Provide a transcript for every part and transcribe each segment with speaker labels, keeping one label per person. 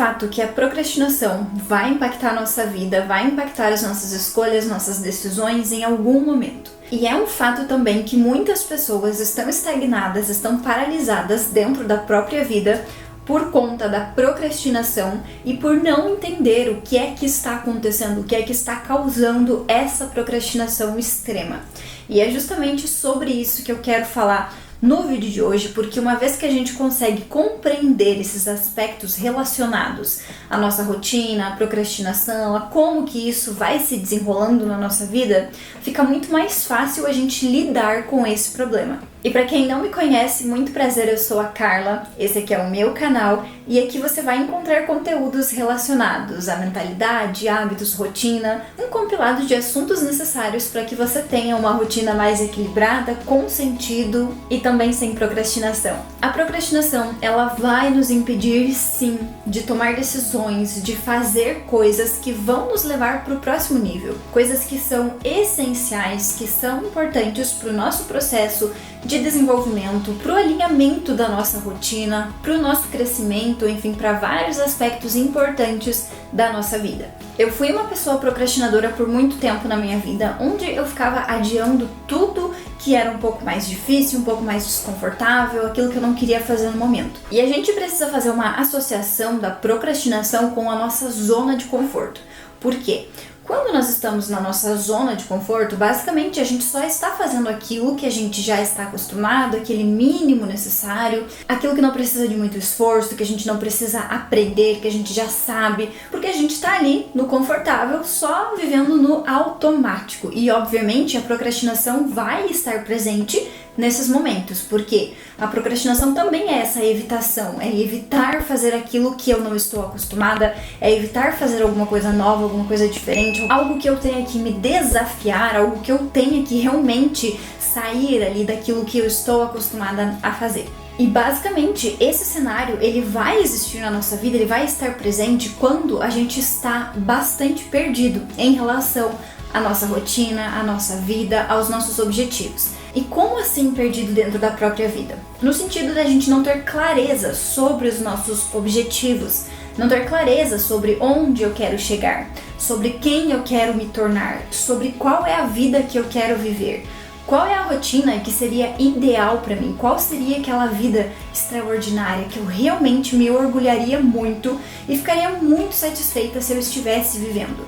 Speaker 1: fato que a procrastinação vai impactar a nossa vida, vai impactar as nossas escolhas, nossas decisões em algum momento. E é um fato também que muitas pessoas estão estagnadas, estão paralisadas dentro da própria vida por conta da procrastinação e por não entender o que é que está acontecendo, o que é que está causando essa procrastinação extrema. E é justamente sobre isso que eu quero falar no vídeo de hoje, porque uma vez que a gente consegue compreender esses aspectos relacionados à nossa rotina, à procrastinação, a como que isso vai se desenrolando na nossa vida, fica muito mais fácil a gente lidar com esse problema. E para quem não me conhece, muito prazer, eu sou a Carla, esse aqui é o meu canal e aqui você vai encontrar conteúdos relacionados à mentalidade, hábitos, rotina, um compilado de assuntos necessários para que você tenha uma rotina mais equilibrada, com sentido e também sem procrastinação. A procrastinação, ela vai nos impedir sim de tomar decisões, de fazer coisas que vão nos levar para o próximo nível, coisas que são essenciais, que são importantes para o nosso processo de desenvolvimento, para o alinhamento da nossa rotina, para o nosso crescimento, enfim, para vários aspectos importantes da nossa vida. Eu fui uma pessoa procrastinadora por muito tempo na minha vida, onde eu ficava adiando tudo que era um pouco mais difícil, um pouco mais desconfortável, aquilo que eu não queria fazer no momento. E a gente precisa fazer uma associação da procrastinação com a nossa zona de conforto. Por quê? Quando nós estamos na nossa zona de conforto, basicamente a gente só está fazendo aquilo que a gente já está acostumado, aquele mínimo necessário, aquilo que não precisa de muito esforço, que a gente não precisa aprender, que a gente já sabe, porque a gente está ali no confortável, só vivendo no automático. E obviamente a procrastinação vai estar presente nesses momentos, porque a procrastinação também é essa evitação, é evitar fazer aquilo que eu não estou acostumada, é evitar fazer alguma coisa nova, alguma coisa diferente, algo que eu tenha que me desafiar, algo que eu tenha que realmente sair ali daquilo que eu estou acostumada a fazer. E basicamente esse cenário ele vai existir na nossa vida, ele vai estar presente quando a gente está bastante perdido em relação à nossa rotina, à nossa vida, aos nossos objetivos. E como assim perdido dentro da própria vida? No sentido da gente não ter clareza sobre os nossos objetivos, não ter clareza sobre onde eu quero chegar, sobre quem eu quero me tornar, sobre qual é a vida que eu quero viver, qual é a rotina que seria ideal para mim, qual seria aquela vida extraordinária que eu realmente me orgulharia muito e ficaria muito satisfeita se eu estivesse vivendo.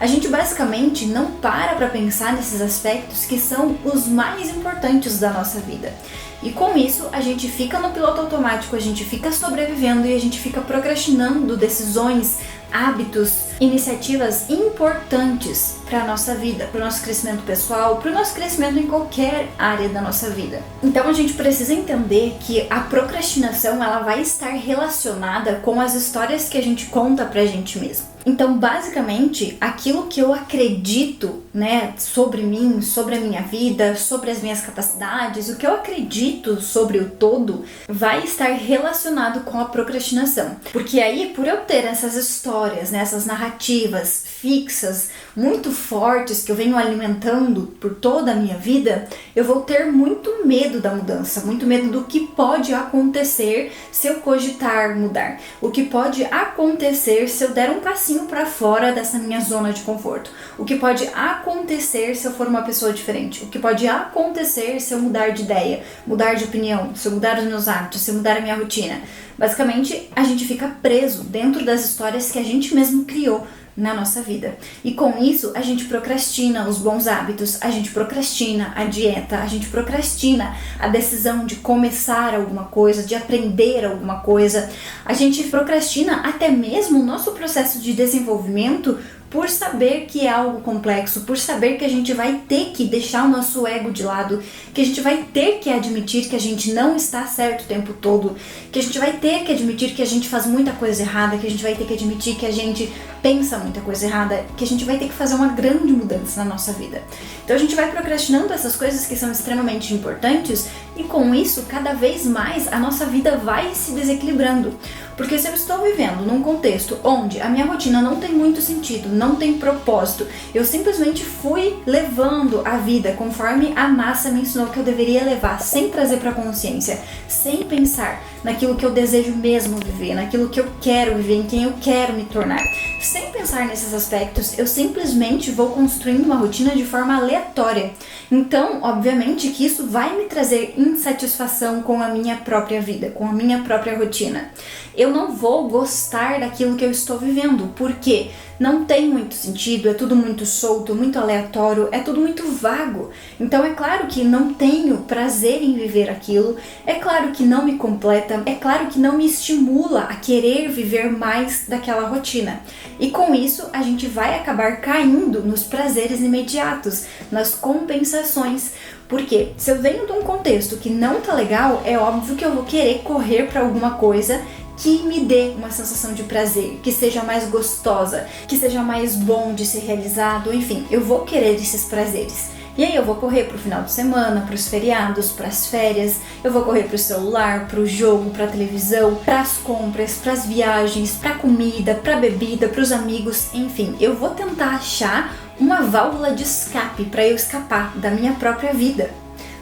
Speaker 1: A gente basicamente não para pensar nesses aspectos que são os mais importantes da nossa vida. E com isso, a gente fica no piloto automático, a gente fica sobrevivendo e a gente fica procrastinando decisões, hábitos, iniciativas importantes para a nossa vida, para o nosso crescimento pessoal, para o nosso crescimento em qualquer área da nossa vida. Então a gente precisa entender que a procrastinação ela vai estar relacionada com as histórias que a gente conta pra gente mesmo. Então, basicamente, aquilo que eu acredito, sobre mim, sobre a minha vida, sobre as minhas capacidades, o que eu acredito sobre o todo, vai estar relacionado com a procrastinação. Porque aí, por eu ter essas histórias, essas narrativas fixas, muito fortes, que eu venho alimentando por toda a minha vida, eu vou ter muito medo da mudança, muito medo do que pode acontecer se eu cogitar mudar, o que pode acontecer se eu der um passinho para fora dessa minha zona de conforto, o que pode acontecer se eu for uma pessoa diferente, o que pode acontecer se eu mudar de ideia, mudar de opinião, se eu mudar os meus hábitos, se eu mudar a minha rotina. Basicamente, a gente fica preso dentro das histórias que a gente mesmo criou na nossa vida. E com isso, a gente procrastina os bons hábitos, a gente procrastina a dieta, a gente procrastina a decisão de começar alguma coisa, de aprender alguma coisa. A gente procrastina até mesmo o nosso processo de desenvolvimento por saber que é algo complexo, por saber que a gente vai ter que deixar o nosso ego de lado, que a gente vai ter que admitir que a gente não está certo o tempo todo, que a gente vai ter que admitir que a gente faz muita coisa errada, que a gente vai ter que admitir que a gente pensa muita coisa errada, que a gente vai ter que fazer uma grande mudança na nossa vida. Então a gente vai procrastinando essas coisas que são extremamente importantes, E com isso, cada vez mais a nossa vida vai se desequilibrando. Porque se eu estou vivendo num contexto onde a minha rotina não tem muito sentido, não tem propósito, eu simplesmente fui levando a vida conforme a massa me ensinou que eu deveria levar, sem trazer para a consciência, sem pensar naquilo que eu desejo mesmo viver, naquilo que eu quero viver, em quem eu quero me tornar. Sem pensar nesses aspectos, eu simplesmente vou construindo uma rotina de forma aleatória. Então, obviamente que isso vai me trazer insatisfação com a minha própria vida, com a minha própria rotina. Eu não vou gostar daquilo que eu estou vivendo, porque não tem muito sentido, é tudo muito solto, muito aleatório, é tudo muito vago. Então é claro que não tenho prazer em viver aquilo, é claro que não me completa, é claro que não me estimula a querer viver mais daquela rotina. E com isso a gente vai acabar caindo nos prazeres imediatos, nas compensações. Porque se eu venho de um contexto que não tá legal, é óbvio que eu vou querer correr para alguma coisa que me dê uma sensação de prazer, que seja mais gostosa, que seja mais bom de ser realizado, enfim, eu vou querer esses prazeres. E aí eu vou correr pro final de semana, pros feriados, pras férias, eu vou correr pro celular, pro jogo, pra televisão, pras compras, pras viagens, pra comida, pra bebida, pros amigos, enfim, eu vou tentar achar uma válvula de escape para eu escapar da minha própria vida.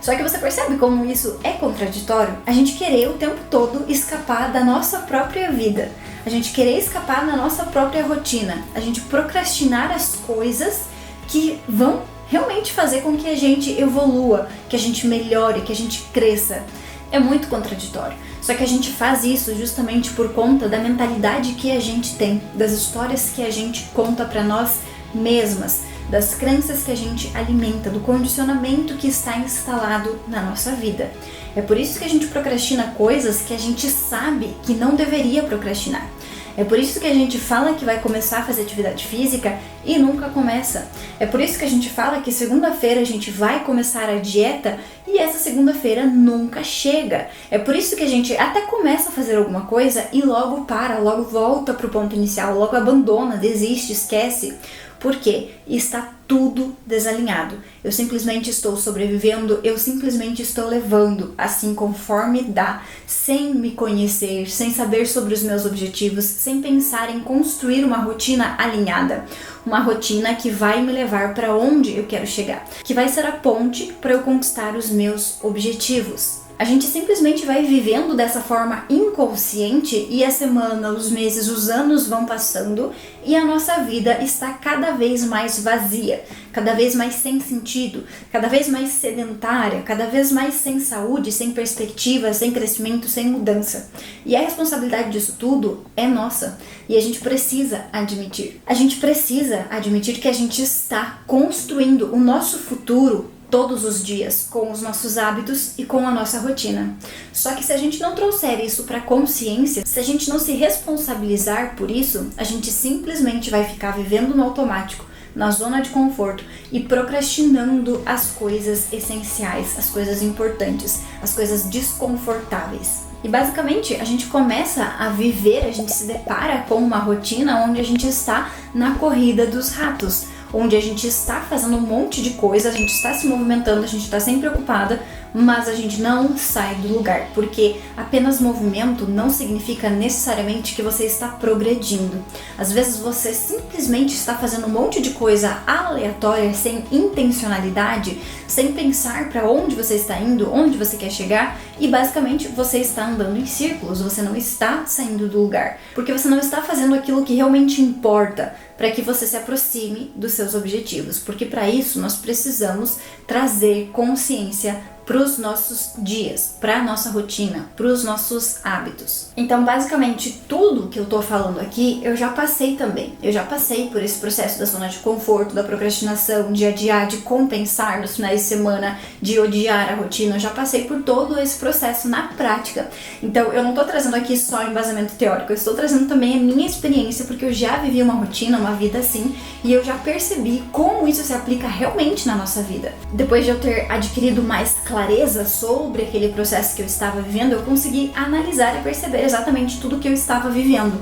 Speaker 1: Só que você percebe como isso é contraditório? A gente querer o tempo todo escapar da nossa própria vida. A gente querer escapar da nossa própria rotina. A gente procrastinar as coisas que vão realmente fazer com que a gente evolua, que a gente melhore, que a gente cresça. É muito contraditório. Só que a gente faz isso justamente por conta da mentalidade que a gente tem, das histórias que a gente conta para nós mesmas, das crenças que a gente alimenta, do condicionamento que está instalado na nossa vida. É por isso que a gente procrastina coisas que a gente sabe que não deveria procrastinar. É por isso que a gente fala que vai começar a fazer atividade física e nunca começa. É por isso que a gente fala que segunda-feira a gente vai começar a dieta e essa segunda-feira nunca chega. É por isso que a gente até começa a fazer alguma coisa e logo para, logo volta para o ponto inicial, logo abandona, desiste, esquece. Porque está tudo desalinhado. Eu simplesmente estou sobrevivendo, eu simplesmente estou levando, assim conforme dá, sem me conhecer, sem saber sobre os meus objetivos, sem pensar em construir uma rotina alinhada. Uma rotina que vai me levar para onde eu quero chegar, que vai ser a ponte para eu conquistar os meus objetivos. A gente simplesmente vai vivendo dessa forma inconsciente e a semana, os meses, os anos vão passando e a nossa vida está cada vez mais vazia, cada vez mais sem sentido, cada vez mais sedentária, cada vez mais sem saúde, sem perspectiva, sem crescimento, sem mudança. E a responsabilidade disso tudo é nossa e a gente precisa admitir. A gente precisa admitir que a gente está construindo o nosso futuro todos os dias, com os nossos hábitos e com a nossa rotina. Só que se a gente não trouxer isso para consciência, se a gente não se responsabilizar por isso, a gente simplesmente vai ficar vivendo no automático, na zona de conforto e procrastinando as coisas essenciais, as coisas importantes, as coisas desconfortáveis. E basicamente a gente começa a viver, a gente se depara com uma rotina onde a gente está na corrida dos ratos, onde a gente está fazendo um monte de coisa, a gente está se movimentando, a gente está sempre ocupada, mas a gente não sai do lugar, porque apenas movimento não significa necessariamente que você está progredindo. Às vezes você simplesmente está fazendo um monte de coisa aleatória, sem intencionalidade, sem pensar para onde você está indo, onde você quer chegar, e basicamente você está andando em círculos, você não está saindo do lugar, porque você não está fazendo aquilo que realmente importa para que você se aproxime dos seus objetivos, porque para isso nós precisamos trazer consciência para os nossos dias, para a nossa rotina, para os nossos hábitos. Então, basicamente, tudo que eu tô falando aqui, eu já passei também. Eu já passei por esse processo da zona de conforto, da procrastinação, de adiar, de compensar nos finais de semana, de odiar a rotina. Eu já passei por todo esse processo na prática. Então, eu não tô trazendo aqui só embasamento teórico, eu estou trazendo também a minha experiência, porque eu já vivi uma rotina, uma vida assim, e eu já percebi como isso se aplica realmente na nossa vida. Depois de eu ter adquirido mais clareza sobre aquele processo que eu estava vivendo, eu consegui analisar e perceber exatamente tudo que eu estava vivendo.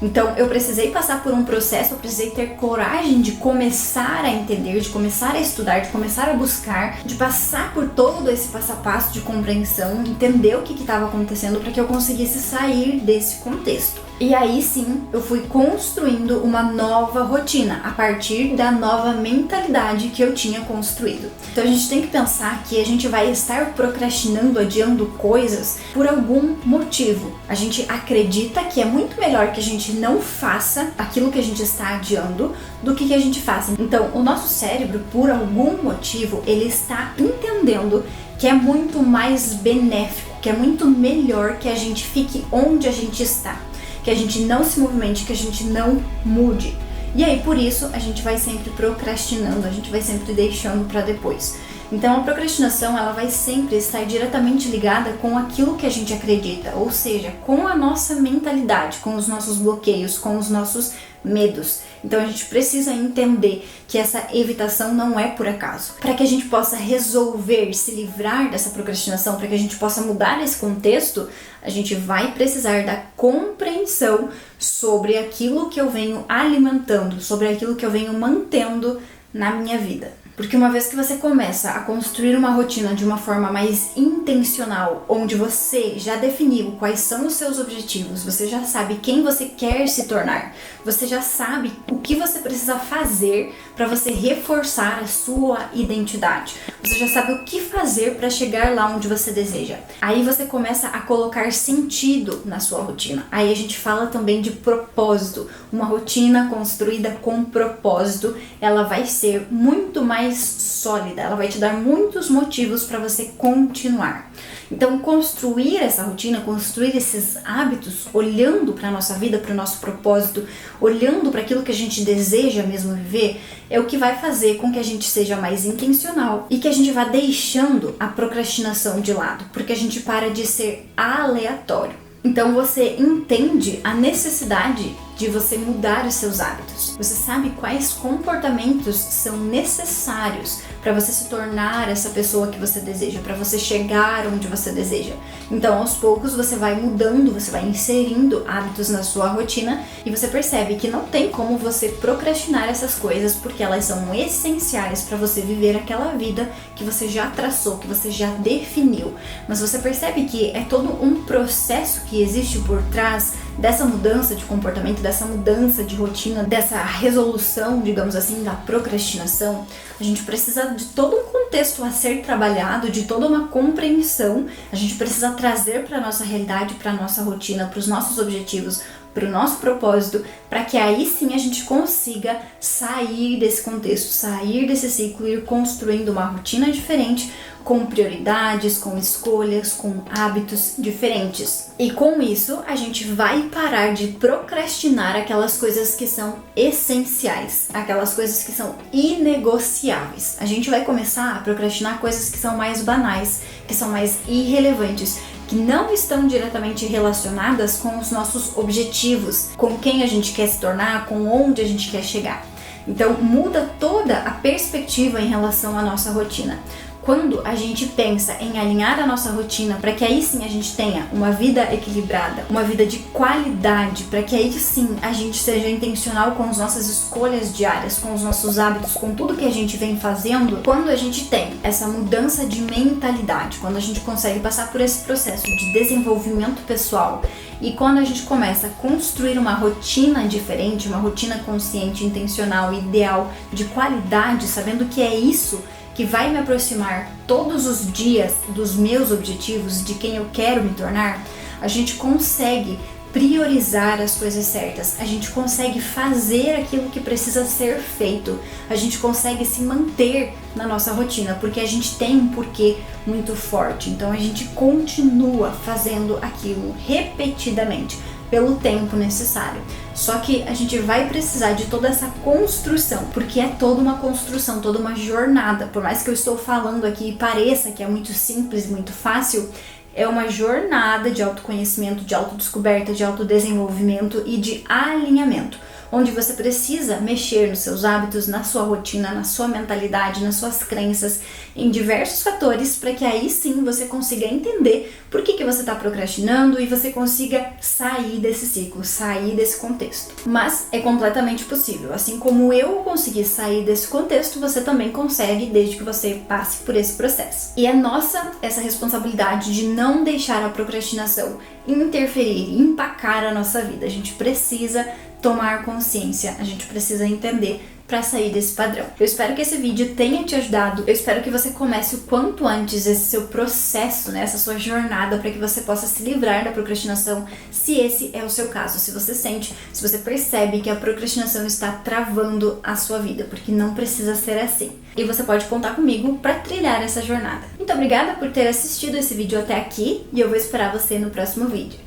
Speaker 1: Então eu precisei passar por um processo, eu precisei ter coragem de começar a entender, de começar a estudar, de começar a buscar, de passar por todo esse passo a passo de compreensão, entender o que estava acontecendo para que eu conseguisse sair desse contexto. E aí sim, eu fui construindo uma nova rotina a partir da nova mentalidade que eu tinha construído. Então a gente tem que pensar que a gente vai estar procrastinando, adiando coisas por algum motivo. A gente acredita que é muito melhor que a gente não faça aquilo que a gente está adiando do que a gente faça. Então o nosso cérebro, por algum motivo, ele está entendendo que é muito mais benéfico, que é muito melhor que a gente fique onde a gente está, que a gente não se movimente, que a gente não mude. E aí, por isso, a gente vai sempre procrastinando, a gente vai sempre deixando para depois. Então, a procrastinação, ela vai sempre estar diretamente ligada com aquilo que a gente acredita, ou seja, com a nossa mentalidade, com os nossos bloqueios, com os nossos medos. Então a gente precisa entender que essa evitação não é por acaso. Para que a gente possa resolver, se livrar dessa procrastinação, para que a gente possa mudar esse contexto, a gente vai precisar da compreensão sobre aquilo que eu venho alimentando, sobre aquilo que eu venho mantendo na minha vida. Porque uma vez que você começa a construir uma rotina de uma forma mais intencional, onde você já definiu quais são os seus objetivos, você já sabe quem você quer se tornar, você já sabe o que você precisa fazer para você reforçar a sua identidade, você já sabe o que fazer para chegar lá onde você deseja. Aí você começa a colocar sentido na sua rotina. Aí a gente fala também de propósito. Uma rotina construída com propósito, ela vai ser muito mais sólida, ela vai te dar muitos motivos para você continuar. Então, construir essa rotina, construir esses hábitos, olhando para a nossa vida, para o nosso propósito, olhando para aquilo que a gente deseja mesmo viver, é o que vai fazer com que a gente seja mais intencional e que a gente vá deixando a procrastinação de lado, porque a gente para de ser aleatório. Então você entende a necessidade de você mudar os seus hábitos. Você sabe quais comportamentos são necessários para você se tornar essa pessoa que você deseja, para você chegar onde você deseja. Então, aos poucos, você vai mudando, você vai inserindo hábitos na sua rotina e você percebe que não tem como você procrastinar essas coisas porque elas são essenciais para você viver aquela vida que você já traçou, que você já definiu. Mas você percebe que é todo um processo que existe por trás dessa mudança de comportamento, dessa mudança de rotina, dessa resolução, digamos assim, da procrastinação. A gente precisa de todo um contexto a ser trabalhado, de toda uma compreensão. A gente precisa trazer para a nossa realidade, para a nossa rotina, para os nossos objetivos, para o nosso propósito, para que aí sim a gente consiga sair desse contexto, sair desse ciclo e ir construindo uma rotina diferente, com prioridades, com escolhas, com hábitos diferentes. E com isso, a gente vai parar de procrastinar aquelas coisas que são essenciais, aquelas coisas que são inegociáveis. A gente vai começar a procrastinar coisas que são mais banais, que são mais irrelevantes, que não estão diretamente relacionadas com os nossos objetivos, com quem a gente quer se tornar, com onde a gente quer chegar. Então muda toda a perspectiva em relação à nossa rotina. Quando a gente pensa em alinhar a nossa rotina para que aí sim a gente tenha uma vida equilibrada, uma vida de qualidade, para que aí sim a gente seja intencional com as nossas escolhas diárias, com os nossos hábitos, com tudo que a gente vem fazendo, quando a gente tem essa mudança de mentalidade, quando a gente consegue passar por esse processo de desenvolvimento pessoal e quando a gente começa a construir uma rotina diferente, uma rotina consciente, intencional, ideal, de qualidade, sabendo que é isso que vai me aproximar todos os dias dos meus objetivos, de quem eu quero me tornar, a gente consegue priorizar as coisas certas, a gente consegue fazer aquilo que precisa ser feito, a gente consegue se manter na nossa rotina, porque a gente tem um porquê muito forte, então a gente continua fazendo aquilo repetidamente, pelo tempo necessário. Só que a gente vai precisar de toda essa construção, porque é toda uma construção, toda uma jornada. Por mais que eu estou falando aqui e pareça que é muito simples, muito fácil, é uma jornada de autoconhecimento, de autodescoberta, de autodesenvolvimento e de alinhamento. onde você precisa mexer nos seus hábitos, na sua rotina, na sua mentalidade, nas suas crenças, em diversos fatores, para que aí sim você consiga entender por que você está procrastinando e você consiga sair desse ciclo, sair desse contexto. Mas é completamente possível. Assim como eu consegui sair desse contexto, você também consegue, desde que você passe por esse processo. E é nossa essa responsabilidade de não deixar a procrastinação interferir, empacar a nossa vida. A gente precisa tomar consciência, a gente precisa entender para sair desse padrão. Eu espero que esse vídeo tenha te ajudado, eu espero que você comece o quanto antes esse seu processo, né, essa sua jornada, para que você possa se livrar da procrastinação, se esse é o seu caso, se você sente, se você percebe que a procrastinação está travando a sua vida, porque não precisa ser assim. E você pode contar comigo para trilhar essa jornada. Muito obrigada por ter assistido esse vídeo até aqui e eu vou esperar você no próximo vídeo.